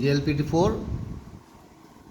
JLPT4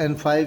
N5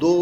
2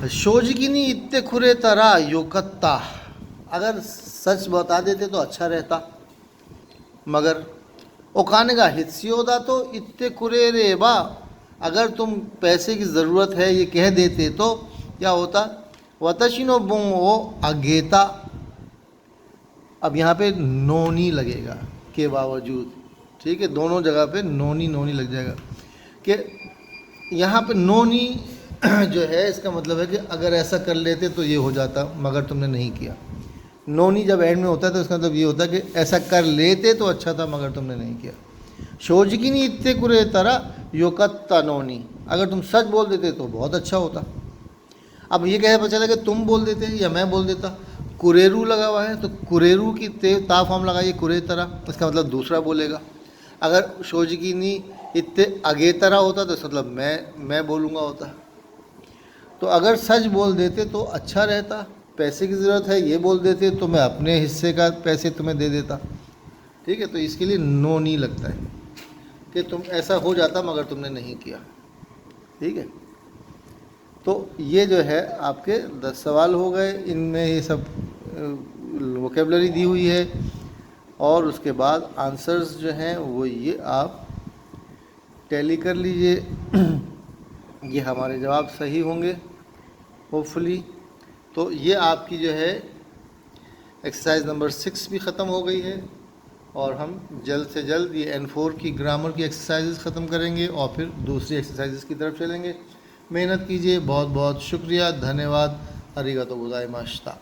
शोजगिनी इत्ते खुरे तरा योकत्ता, अगर सच बता देते तो अच्छा रहता, मगर ओकाने का हिस्सियोदा तो इत्ते खुरे रे बा, अगर तुम पैसे की ज़रूरत है ये कह देते तो क्या होता, वतशिनो बुंग ओ अगेता, अब यहाँ पे नोनी लगेगा के बावजूद, ठीक है, दोनों जगह पे नोनी नोनी लग जाएगा कि यहाँ पे नोनी जो है इसका मतलब है कि अगर ऐसा कर लेते तो ये हो जाता, मगर तुमने नहीं किया। नोनी जब एंड में होता है तो इसका मतलब ये होता है कि ऐसा कर लेते तो अच्छा था मगर तुमने नहीं किया। शोजगिनी इत्ते कुरे तरह योकत्ता नोनी, अगर तुम सच बोल देते तो बहुत अच्छा होता। अब ये कैसे पता चला कि तुम बोल देते या मैं बोल देता, कुरेरू लगा हुआ है तो कुरेरू की ता फॉर्म लगाइए कुरे तरह, इसका मतलब दूसरा बोलेगा। अगर शोजगिनी इत्ते अगे तरह होता तो इसका मतलब मैं बोलूँगा होता। तो अगर सच बोल देते तो अच्छा रहता, पैसे की ज़रूरत है ये बोल देते तो मैं अपने हिस्से का पैसे तुम्हें दे देता, ठीक है। तो इसके लिए नो नहीं लगता है कि तुम ऐसा हो जाता मगर तुमने नहीं किया, ठीक है। तो ये जो है आपके 10 सवाल हो गए, इनमें ये सब वोकेबलरी दी हुई है, और उसके बाद आंसर्स जो हैं वो ये आप टैली कर लीजिए। ये हमारे जवाब सही होंगे होपफुली। तो ये आपकी जो है एक्सरसाइज नंबर 6 भी ख़त्म हो गई है, और हम जल्द से जल्द ये N4 की ग्रामर की एक्सरसाइजेस ख़त्म करेंगे और फिर दूसरी एक्सरसाइजेस की तरफ चलेंगे। मेहनत कीजिए, बहुत बहुत शुक्रिया, धन्यवाद, अरिगातो गोजाइमाशिता।